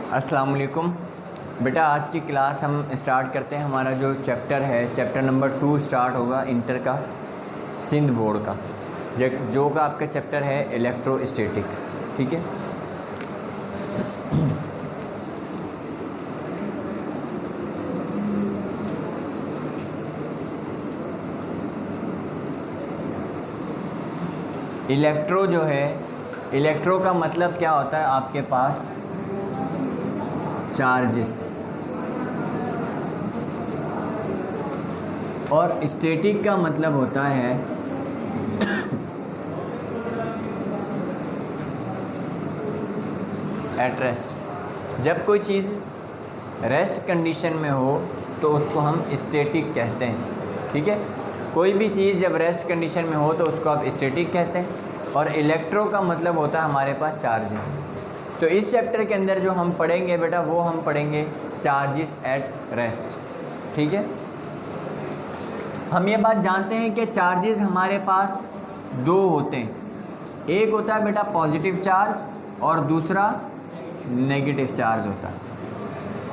अस्सलाम वालेकुम बेटा, आज की क्लास हम स्टार्ट करते हैं। हमारा जो चैप्टर है, चैप्टर नंबर 2 स्टार्ट होगा इंटर का सिंध बोर्ड का, जो का आपका चैप्टर है इलेक्ट्रोस्टैटिक। ठीक है, इलेक्ट्रो जो है, इलेक्ट्रो का मतलब क्या होता है आपके पास चार्जेस, और स्टैटिक का मतलब होता है एट रेस्ट। जब कोई चीज़ रेस्ट कंडीशन में हो तो उसको हम स्टैटिक कहते हैं। ठीक है, कोई भी चीज़ जब रेस्ट कंडीशन में हो तो उसको आप स्टैटिक कहते हैं। और इलेक्ट्रो का मतलब होता है हमारे पास चार्जेस। तो इस चैप्टर के अंदर जो हम पढ़ेंगे बेटा, वो हम पढ़ेंगे चार्जेस एट रेस्ट। ठीक है, हम ये बात जानते हैं कि चार्जेस हमारे पास दो होते हैं। एक होता है बेटा पॉजिटिव चार्ज और दूसरा नेगेटिव चार्ज होता है।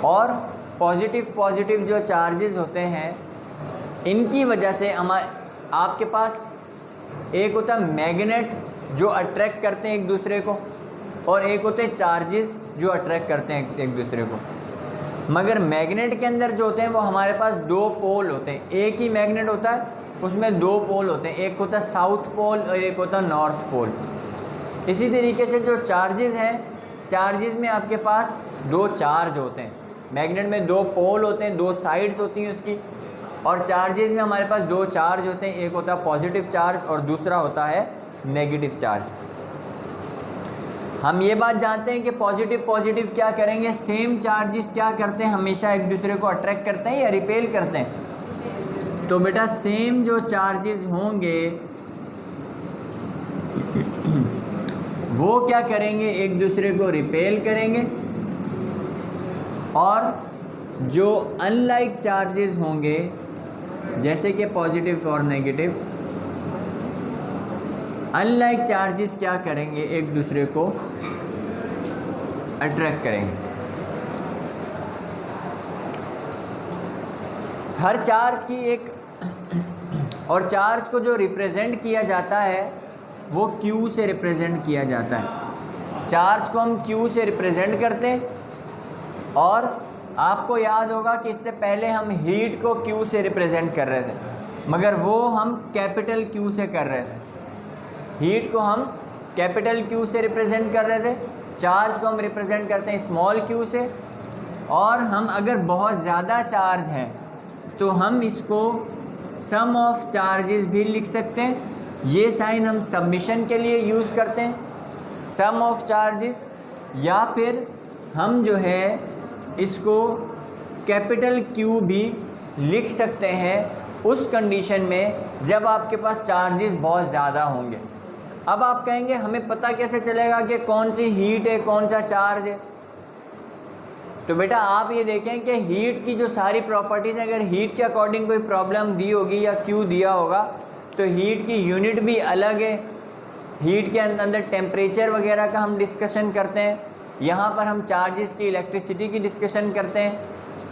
और पॉजिटिव जो चार्जेस होते हैं, इनकी वजह से आपके पास एक होता है मैग्नेट जो अट्रैक्ट करते हैं एक दूसरे को, और एक होते हैं चार्जेस जो अट्रैक्ट करते हैं एक दूसरे को। मगर मैग्नेट के अंदर जो होते हैं वो हमारे पास दो पोल होते हैं। एक ही मैग्नेट होता है, उसमें दो पोल होते हैं, एक होता है साउथ पोल और एक होता है नॉर्थ पोल। इसी तरीके से जो चार्जेस हैं, चार्जेस में आपके पास दो चार्ज होते हैं। मैग्नेट में दो पोल होते हैं, दो साइड्स होती हैं उसकी, और चार्जेस में हमारे पास दो चार्ज होते हैं। एक होता है पॉजिटिव चार्ज और दूसरा होता है नेगेटिव चार्ज। हम ये बात जानते हैं कि पॉजिटिव क्या करेंगे, सेम चार्जेस क्या करते हैं, हमेशा एक दूसरे को अट्रैक्ट करते हैं या रिपेल करते हैं। तो बेटा सेम जो चार्जेस होंगे वो क्या करेंगे, एक दूसरे को रिपेल करेंगे। और जो अनलाइक चार्जेस होंगे, जैसे कि पॉजिटिव और नेगेटिव, अनलाइक चार्जेस क्या करेंगे, एक दूसरे को अट्रैक्ट करेंगे। हर चार्ज की एक, और चार्ज को जो रिप्रेजेंट किया जाता है वो Q से रिप्रेजेंट किया जाता है। चार्ज को हम Q से रिप्रेजेंट करते हैं। और आपको याद होगा कि इससे पहले हम हीट को Q से रिप्रेजेंट कर रहे थे, मगर वो हम कैपिटल Q से कर रहे थे। हीट को हम कैपिटल Q से रिप्रेजेंट कर रहे थे, चार्ज को हम रिप्रेजेंट करते हैं स्मॉल q से। और हम अगर बहुत ज़्यादा चार्ज हैं तो हम इसको सम ऑफ चार्जेस भी लिख सकते हैं। ये साइन हम सबमिशन के लिए यूज़ करते हैं, सम ऑफ चार्जेस। या फिर हम जो है इसको कैपिटल Q भी लिख सकते हैं उस कंडीशन में जब आपके पास चार्जेस बहुत ज़्यादा होंगे। अब आप कहेंगे हमें पता कैसे चलेगा कि कौन सी हीट है, कौन सा चार्ज है। तो बेटा आप ये देखें कि हीट की जो सारी प्रॉपर्टीज़ हैं, अगर हीट के अकॉर्डिंग कोई प्रॉब्लम दी होगी या Q दिया होगा तो हीट की यूनिट भी अलग है। हीट के अंदर टेम्परेचर वगैरह का हम डिस्कशन करते हैं, यहाँ पर हम चार्जेस की, इलेक्ट्रिसिटी की डिस्कशन करते हैं।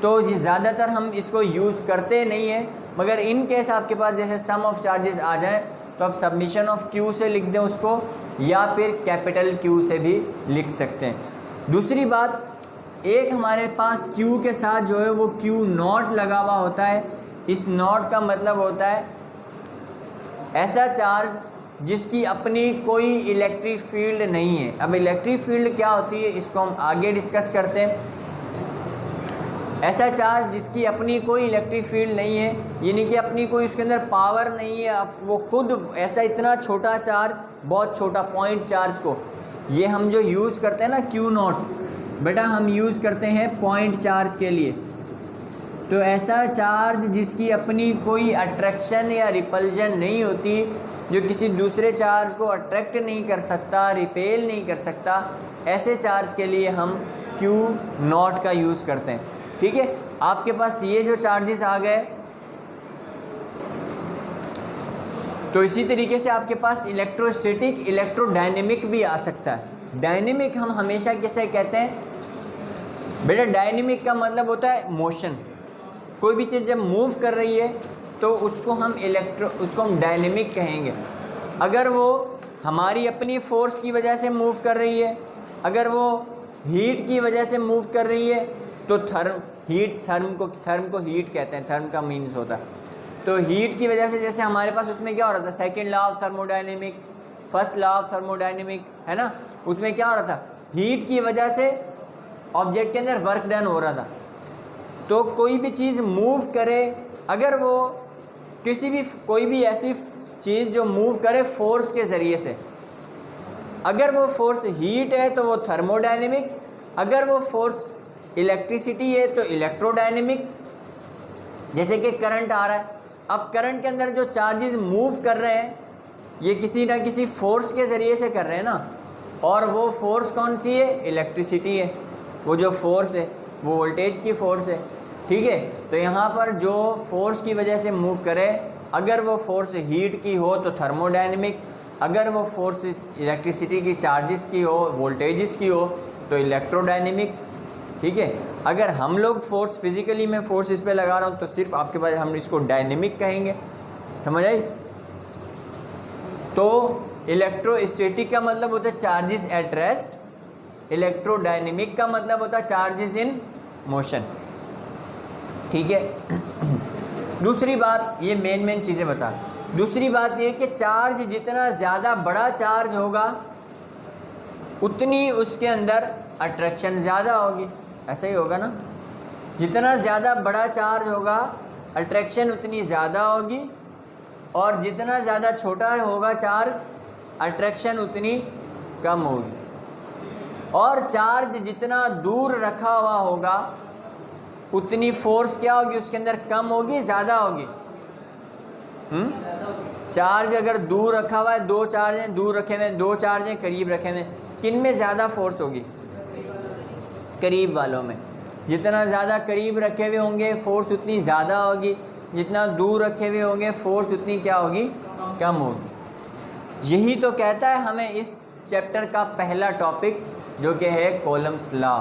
तो ये ज़्यादातर हम इसको यूज़ करते नहीं हैं, मगर इन केस आपके पास जैसे सम ऑफ चार्जेस आ जाए तो आप सबमिशन ऑफ Q से लिख दें उसको, या फिर कैपिटल Q से भी लिख सकते हैं। दूसरी बात, एक हमारे पास Q के साथ जो है वो Q नॉट लगा हुआ होता है। इस नॉट का मतलब होता है ऐसा चार्ज जिसकी अपनी कोई इलेक्ट्रिक फील्ड नहीं है। अब इलेक्ट्रिक फील्ड क्या होती है इसको हम आगे डिस्कस करते हैं। ऐसा चार्ज जिसकी अपनी कोई इलेक्ट्रिक फील्ड नहीं है, यानी कि अपनी कोई उसके अंदर पावर नहीं है, अब वो खुद ऐसा इतना छोटा चार्ज, बहुत छोटा पॉइंट चार्ज को, ये हम जो यूज़ करते हैं ना Q नॉट, बेटा हम यूज़ करते हैं पॉइंट चार्ज के लिए। तो ऐसा चार्ज जिसकी अपनी कोई अट्रैक्शन या रिपल्जन नहीं होती, जो किसी दूसरे चार्ज को अट्रैक्ट नहीं कर सकता, रिपेल नहीं कर सकता, ऐसे चार्ज के लिए हम Q नॉट का यूज़ करते हैं। ठीक है, आपके पास ये जो चार्जेस आ गए, तो इसी तरीके से आपके पास इलेक्ट्रोस्टैटिक, इलेक्ट्रोडायनेमिक भी आ सकता है। डायनेमिक हम हमेशा किसे कहते हैं, बेटा डायनेमिक का मतलब होता है मोशन। कोई भी चीज़ जब मूव कर रही है तो उसको हम डायनेमिक कहेंगे। अगर वो हमारी अपनी फोर्स की वजह से मूव कर रही है, अगर वो हीट की वजह से मूव कर रही है तो थर्म को हीट कहते हैं, थर्म का मीन्स होता है। तो हीट की वजह से जैसे हमारे पास उसमें क्या हो रहा था, second law of thermodynamic, first law of thermodynamic, है ना, उसमें क्या हो रहा था, हीट की वजह से ऑब्जेक्ट के अंदर वर्क डन हो रहा था। तो कोई भी चीज़ मूव करे, अगर वो कोई भी ऐसी चीज़ जो मूव करे फोर्स के ज़रिए से, अगर वो फोर्स हीट है तो वो थर्मोडायनेमिक, अगर वो फोर्स इलेक्ट्रिसिटी है तो इलेक्ट्रोडायनेमिक। जैसे कि करंट आ रहा है, अब करंट के अंदर जो चार्जेस मूव कर रहे हैं ये किसी ना किसी फोर्स के ज़रिए से कर रहे हैं ना, और वो फोर्स कौन सी है, इलेक्ट्रिसिटी है। वो जो फोर्स है वो वोल्टेज की फोर्स है, ठीक है। तो यहाँ पर जो फोर्स की वजह से मूव करे, अगर वो फोर्स हीट की हो तो थर्मोडायनेमिक, अगर वो फोर्स इलेक्ट्रिसिटी की चार्जेस की हो, वोल्टेजेस की हो तो इलेक्ट्रोडायनेमिक, ठीक है। अगर हम लोग फोर्स फिजिकली में फोर्स इस पे लगा रहा हूँ तो सिर्फ आपके पास हम इसको डायनेमिक कहेंगे, समझ आई। तो इलेक्ट्रोस्टैटिक का मतलब होता है चार्जेस एट रेस्ट, इलेक्ट्रोडायनेमिक का मतलब होता है चार्जेस इन मोशन, ठीक है। दूसरी बात, ये मेन चीज़ें बता, दूसरी बात ये कि चार्ज जितना ज़्यादा बड़ा चार्ज होगा उतनी उसके अंदर अट्रैक्शन ज़्यादा होगी, ऐसा ही होगा ना। जितना ज़्यादा बड़ा चार्ज होगा अट्रैक्शन उतनी ज़्यादा होगी, और जितना ज़्यादा छोटा होगा चार्ज अट्रैक्शन उतनी कम होगी। और चार्ज जितना दूर रखा हुआ होगा उतनी फोर्स क्या होगी उसके अंदर, कम होगी ज़्यादा होगी। चार्ज अगर दूर रखा हुआ है, दो चार्ज हैं दूर रखे हुए हैं, दो चार्ज हैं करीब रखे हुए हैं, किन में ज़्यादा फोर्स होगी, करीब वालों में। जितना ज़्यादा करीब रखे हुए होंगे फोर्स उतनी ज़्यादा होगी, जितना दूर रखे हुए होंगे फोर्स उतनी क्या होगी, कम होगी। यही तो कहता है हमें इस चैप्टर का पहला टॉपिक, जो कि है कॉलम्स लॉ।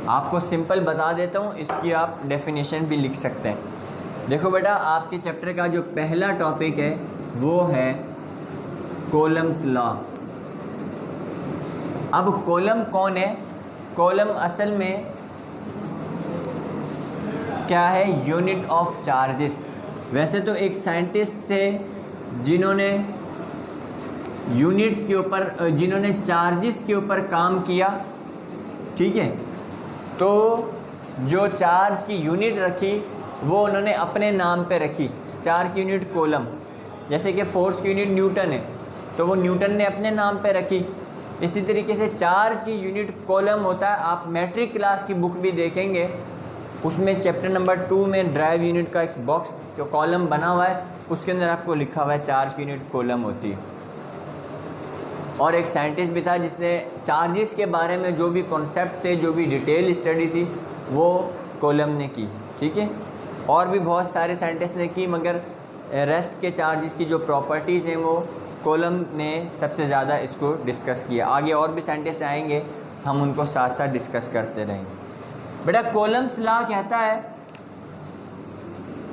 आपको सिंपल बता देता हूँ, इसकी आप डेफिनेशन भी लिख सकते हैं। देखो बेटा, आपके चैप्टर का जो पहला टॉपिक है वो है कॉलम्स लॉ। अब कॉलम कौन है, कॉलम असल में क्या है, यूनिट ऑफ चार्जेस। वैसे तो एक साइंटिस्ट थे जिन्होंने यूनिट्स के ऊपर, जिन्होंने चार्जेस के ऊपर काम किया, ठीक है। तो जो चार्ज की यूनिट रखी वो उन्होंने अपने नाम पे रखी, चार्ज की यूनिट कॉलम। जैसे कि फोर्स की यूनिट न्यूटन है तो वो न्यूटन ने अपने नाम पे रखी। इसी तरीके से चार्ज की यूनिट कॉलम होता है। आप मैट्रिक क्लास की बुक भी देखेंगे, उसमें चैप्टर नंबर 2 में ड्राइव यूनिट का एक बॉक्स जो कॉलम बना हुआ है, उसके अंदर आपको लिखा हुआ है चार्ज की यूनिट कॉलम होती है। और एक साइंटिस्ट भी था जिसने चार्जेस के बारे में जो भी कॉन्सेप्ट थे, जो भी डिटेल स्टडी थी, वो कॉलम ने की, ठीक है। और भी बहुत सारे साइंटिस्ट ने की, मगर रेस्ट के चार्जेस की जो प्रॉपर्टीज़ हैं वो कॉलम ने सबसे ज़्यादा इसको डिस्कस किया। आगे और भी साइंटिस्ट आएंगे, हम उनको साथ साथ डिस्कस करते रहेंगे। बेटा कॉलम्स लॉ कहता है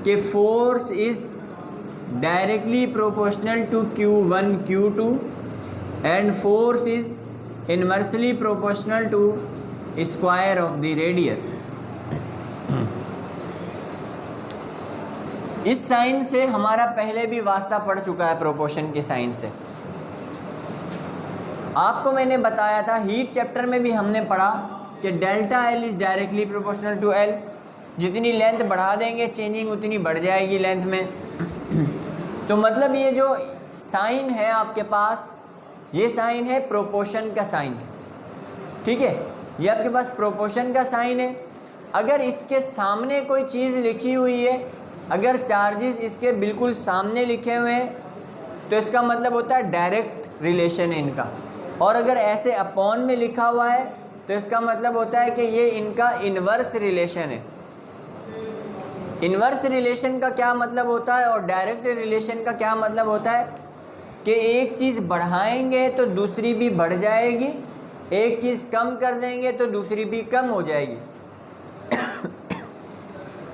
कि force is directly proportional to Q1 Q2 and force is inversely proportional to square of the radius। इस साइन से हमारा पहले भी वास्ता पड़ चुका है, प्रोपोर्शन के साइन से। आपको मैंने बताया था, हीट चैप्टर में भी हमने पढ़ा कि delta L is directly proportional to L। जितनी लेंथ बढ़ा देंगे चेंजिंग उतनी बढ़ जाएगी लेंथ में। तो मतलब ये जो साइन है आपके पास, ये साइन है प्रोपोर्शन का साइन, ठीक है। ये आपके पास प्रोपोर्शन का साइन है। अगर इसके सामने कोई चीज़ लिखी हुई है, अगर चार्जेस इसके बिल्कुल सामने लिखे हुए हैं तो इसका मतलब होता है डायरेक्ट रिलेशन है इनका। और अगर ऐसे अपॉन में लिखा हुआ है तो इसका मतलब होता है कि ये इनका इन्वर्स रिलेशन है। इन्वर्स रिलेशन का क्या मतलब होता है और डायरेक्ट रिलेशन का क्या मतलब होता है कि एक चीज़ बढ़ाएंगे तो दूसरी भी बढ़ जाएगी, एक चीज़ कम कर देंगे तो दूसरी भी कम हो जाएगी।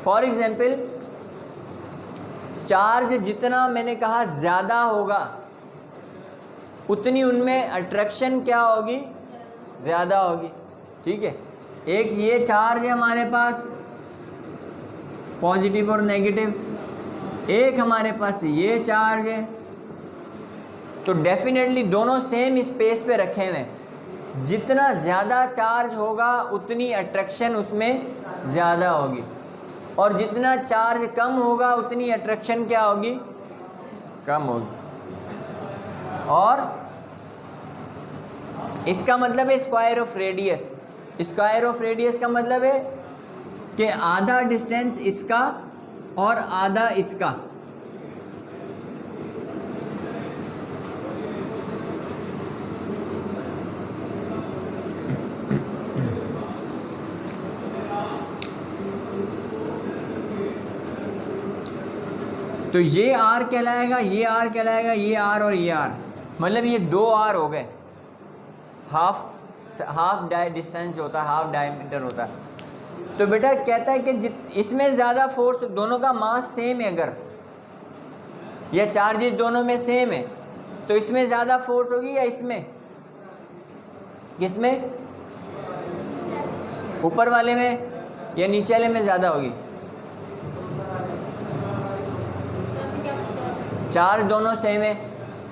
फॉर एग्जाम्पल, चार्ज जितना मैंने कहा ज़्यादा होगा उतनी उनमें अट्रैक्शन क्या होगी, ज़्यादा होगी। ठीक है, एक ये चार्ज है हमारे पास पॉजिटिव और नेगेटिव, एक हमारे पास ये चार्ज है, तो डेफिनेटली दोनों सेम स्पेस पे रखे हुए हैं। जितना ज़्यादा चार्ज होगा उतनी अट्रैक्शन उसमें ज़्यादा होगी, और जितना चार्ज कम होगा उतनी अट्रैक्शन क्या होगी, कम होगी। और इसका मतलब है square of radius. Square of radius का मतलब है कि आधा डिस्टेंस इसका और आधा इसका। तो ये आर कहलाएगा, ये आर कहलाएगा, ये आर और ये आर, मतलब ये दो आर हो गए। हाफ डिस्टेंस जो होता है, हाफ डायमीटर होता है। तो बेटा कहता है कि इसमें ज़्यादा फोर्स, दोनों का मास सेम है, अगर या चार्जेस दोनों में सेम है तो इसमें ज़्यादा फोर्स होगी या इसमें, किसमें, ऊपर वाले में या नीचे वाले में ज़्यादा होगी। चार्ज दोनों सेम है,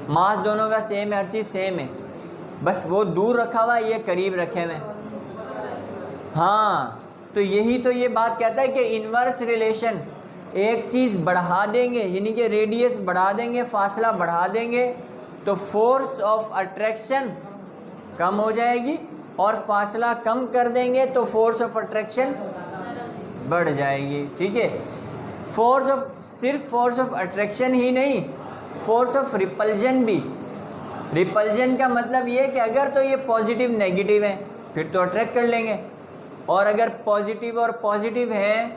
मास दोनों का सेम है, हर चीज़ सेम है, बस वो दूर रखा हुआ, ये करीब रखे हुए। हाँ, तो यही तो ये बात कहता है कि इन्वर्स रिलेशन, एक चीज़ बढ़ा देंगे यानी कि रेडियस बढ़ा देंगे, फासला बढ़ा देंगे तो फोर्स ऑफ अट्रैक्शन कम हो जाएगी, और फासला कम कर देंगे तो फोर्स ऑफ अट्रैक्शन बढ़ जाएगी। ठीक है, फोर्स ऑफ, सिर्फ फोर्स ऑफ अट्रैक्शन ही नहीं, फोर्स ऑफ रिपल्जन भी। रिपल्जन का मतलब ये कि अगर तो ये पॉजिटिव नेगेटिव है फिर तो अट्रैक्ट कर लेंगे, और अगर पॉजिटिव और पॉजिटिव है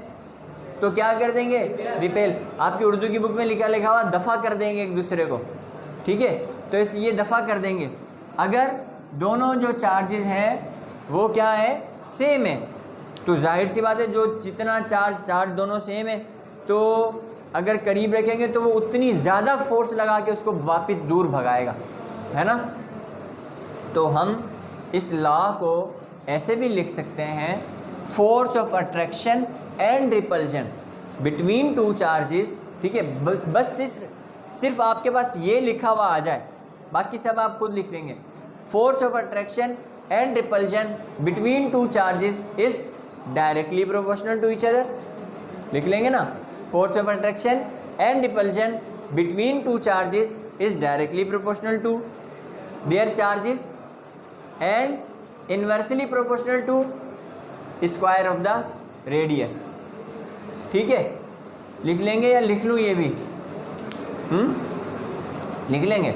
तो क्या कर देंगे, रिपेल। आपकी उर्दू की बुक में लिखा हुआ दफ़ा कर देंगे एक दूसरे को। ठीक है, तो ये दफ़ा कर देंगे। अगर दोनों जो चार्जेस हैं वो क्या है, सेम है, तो जाहिर सी बात है जो जितना चार्ज दोनों सेम है तो अगर करीब रखेंगे तो वो उतनी ज़्यादा फोर्स लगा के उसको वापस दूर भगाएगा, है ना। तो हम इस लॉ को ऐसे भी लिख सकते हैं, force of attraction and repulsion between two charges. ठीक है, बस सिर्फ आपके पास ये लिखा हुआ आ जाए, बाकी सब आप खुद लिख लेंगे। Force of attraction and repulsion between two charges is directly proportional to each other. लिख लेंगे ना, force of attraction and repulsion between two charges is directly proportional to their charges and inversely proportional to square of the radius. ठीक है, लिख लेंगे या लिख लूँ ये भी, लिख लेंगे।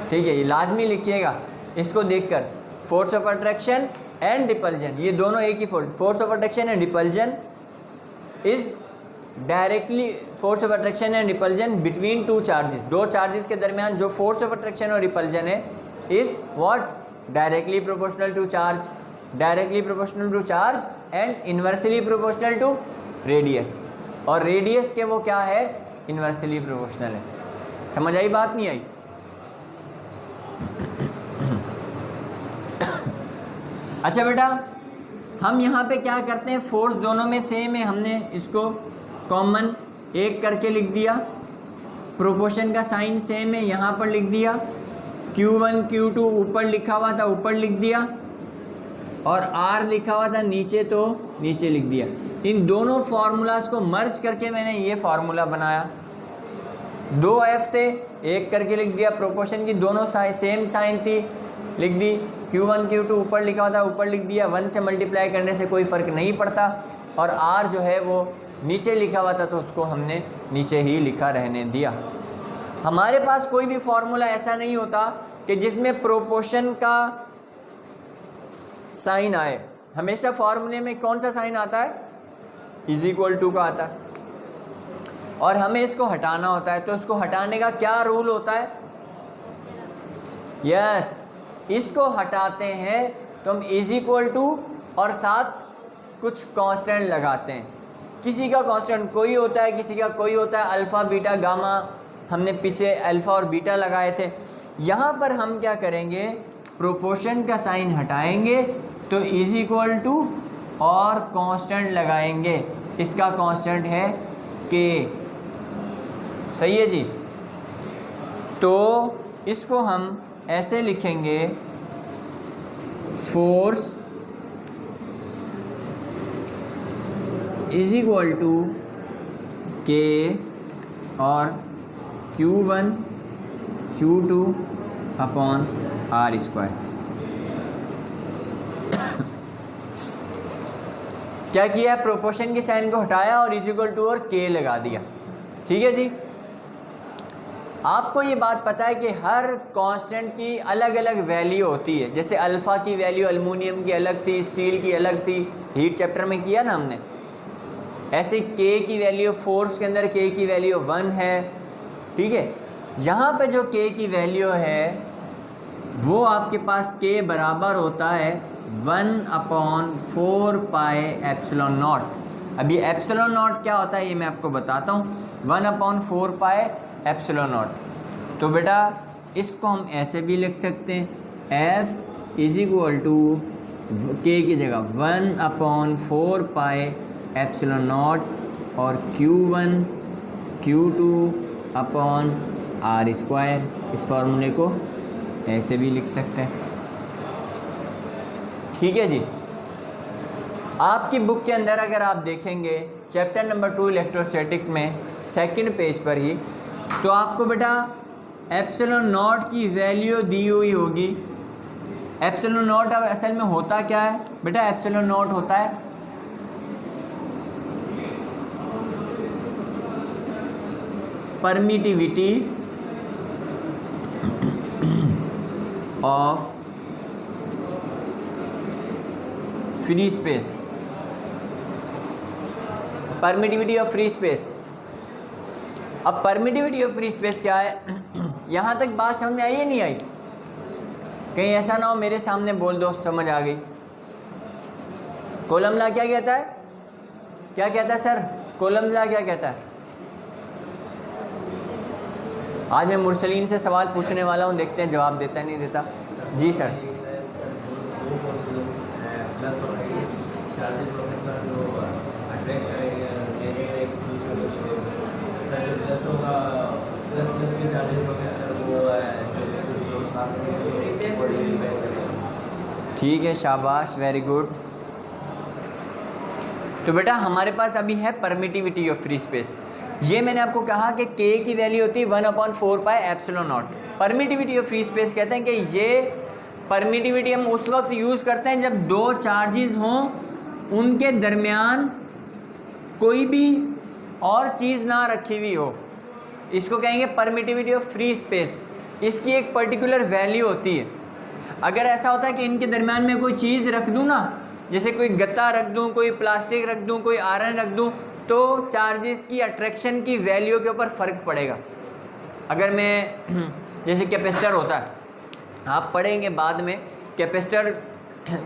ठीक है, ये लाजमी लिखिएगा इसको देखकर। Force of attraction and repulsion, ये दोनों एक ही force of attraction and repulsion is directly, force of attraction and repulsion between two charges, दो चार्जेस के दरमियान जो फोर्स ऑफ अट्रैक्शन और रिपल्जन है is what, directly proportional to charge, directly proportional to charge and inversely proportional to radius. और radius के वो क्या है, इन्वर्सली प्रोपोर्शनल है। समझ आई बात, नहीं आई? अच्छा बेटा, हम यहाँ पे क्या करते हैं, फोर्स दोनों में सेम है, हमने इसको कॉमन एक करके लिख दिया, प्रोपोर्शन का साइन सेम है, यहाँ पर लिख दिया, Q1 Q2 ऊपर लिखा हुआ था ऊपर लिख दिया, और R लिखा हुआ था नीचे तो नीचे लिख दिया। इन दोनों फार्मूलाज को मर्ज करके मैंने ये फार्मूला बनाया। दो F थे, एक करके लिख दिया, प्रोपोर्शन की दोनों सेम साइन थी, लिख दी। Q1 Q2 ऊपर लिखा हुआ था ऊपर लिख दिया, 1 से मल्टीप्लाई करने से कोई फ़र्क नहीं पड़ता, और R जो है वो नीचे लिखा हुआ था तो उसको हमने नीचे ही लिखा रहने दिया। हमारे पास कोई भी फार्मूला ऐसा नहीं होता कि जिसमें प्रोपोर्शन का साइन आए। हमेशा फार्मूले में कौन सा साइन आता है, इज इक्वल टू का आता है, और हमें इसको हटाना होता है। तो इसको हटाने का क्या रूल होता है, यस, इसको हटाते हैं तो हम इज इक्वल टू और साथ कुछ कांस्टेंट लगाते हैं। किसी का कांस्टेंट कोई होता है, किसी का कोई होता है, अल्फ़ा बीटा गामा, हमने पीछे अल्फ़ा और बीटा लगाए थे। यहाँ पर हम क्या करेंगे, प्रोपोर्शन का साइन हटाएंगे तो इज इक्वल टू और कांस्टेंट लगाएंगे। इसका कांस्टेंट है के। सही है जी। तो इसको हम ऐसे लिखेंगे, फोर्स इज इक्वल टू के और Q1 Q2 upon are square. क्या किया, प्रोपोर्शन के साइन को हटाया और इज इक्वल टू और के लगा दिया। ठीक है जी। आपको ये बात पता है कि हर कांस्टेंट की अलग अलग वैल्यू होती है। जैसे अल्फ़ा की वैल्यू एल्युमिनियम की अलग थी, स्टील की अलग थी, हीट चैप्टर में किया ना हमने। ऐसे के की वैल्यू, फोर्स के अंदर के की वैल्यू 1 है। ठीक है, यहाँ पे जो के की वैल्यू है वो आपके पास के बराबर होता है 1/4 पाई एप्सिलॉन नॉट। अब ये एप्सिलॉन नॉट क्या होता है ये मैं आपको बताता हूँ। 1/4 पाई एप्सिलॉन नॉट। तो बेटा इसको हम ऐसे भी लिख सकते हैं, F इज इक्वल टू के की जगह 1/4 पाई एप्सिलॉन नॉट और Q1 Q2 upon are square. इस फार्मूले को ऐसे भी लिख सकते हैं। ठीक है जी। आपकी बुक के अंदर अगर आप देखेंगे चैप्टर नंबर 2 इलेक्ट्रोस्टैटिक में सेकंड पेज पर ही, तो आपको बेटा एप्सिलॉन नॉट की वैल्यू दी हुई होगी। एप्सिलॉन नॉट अब असल में होता क्या है बेटा, एप्सिलॉन नॉट होता है permittivity of free space. Permittivity of free space. अब परमिटिविटी ऑफ फ्री स्पेस क्या है, यहाँ तक बात समझ में आई या नहीं आई? कहीं ऐसा ना हो मेरे सामने बोल दो समझ आ गई। कोलम लॉ क्या कहता है, क्या कहता है सर? कोलम लॉ क्या कहता है? आज मैं मुरसलीन से सवाल पूछने वाला हूँ, देखते हैं जवाब देता है नहीं देता। जी सर। ठीक है, शाबाश, वेरी गुड। तो बेटा हमारे पास अभी है परमिटिविटी ऑफ फ्री स्पेस। ये मैंने आपको कहा कि के की वैल्यू होती है 1/4 pi epsilon not. Permittivity of free space कहते हैं कि ये परमिटिविटी हम उस वक्त यूज़ करते हैं जब दो चार्जेस हों, उनके दरमियान कोई भी और चीज़ ना रखी हुई हो। इसको कहेंगे परमिटिविटी ऑफ फ्री स्पेस। इसकी एक पर्टिकुलर वैल्यू होती है। अगर ऐसा होता है कि इनके दरमियान में कोई चीज़ रख दूँ ना, जैसे कोई गत्ता रख दूँ, कोई प्लास्टिक रख दूँ, कोई आयरन रख दूँ, तो चार्जेस की अट्रैक्शन की वैल्यू के ऊपर फ़र्क पड़ेगा। अगर मैं जैसे कैपेसिटर होता है, आप पढ़ेंगे बाद में, कैपेसिटर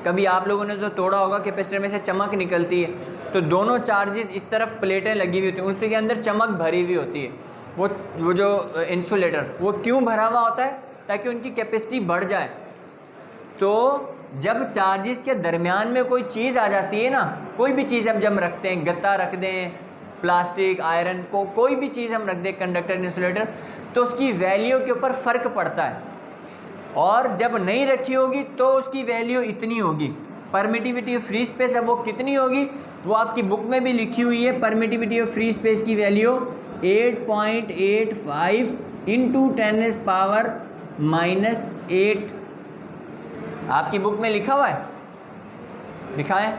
कभी आप लोगों ने तो तोड़ा होगा, कैपेसिटर में से चमक निकलती है, तो दोनों चार्जेस इस तरफ प्लेटें लगी हुई होती हैं, उनके अंदर चमक भरी हुई होती है। वो जो इंसुलेटर वो क्यों भरा हुआ होता है? ताकि उनकी कैपेसिटी बढ़ जाए। तो जब चार्जेस के दरमियान में कोई चीज़ आ जाती है ना, कोई भी चीज़ हम जब रखते हैं, गत्ता रख दें, प्लास्टिक, आयरन को कोई भी चीज़ हम रख दें, कंडक्टर, इंसुलेटर, तो उसकी वैल्यू के ऊपर फ़र्क पड़ता है। और जब नहीं रखी होगी तो उसकी वैल्यू इतनी होगी। परमिटिविटी ऑफ फ्री स्पेस है वो कितनी होगी, वो आपकी बुक में भी लिखी हुई है। परमिटिविटी ऑफ फ्री स्पेस की वैल्यू 8.85 इंटू 10⁻⁻8 आपकी बुक में लिखा हुआ है, लिखा है।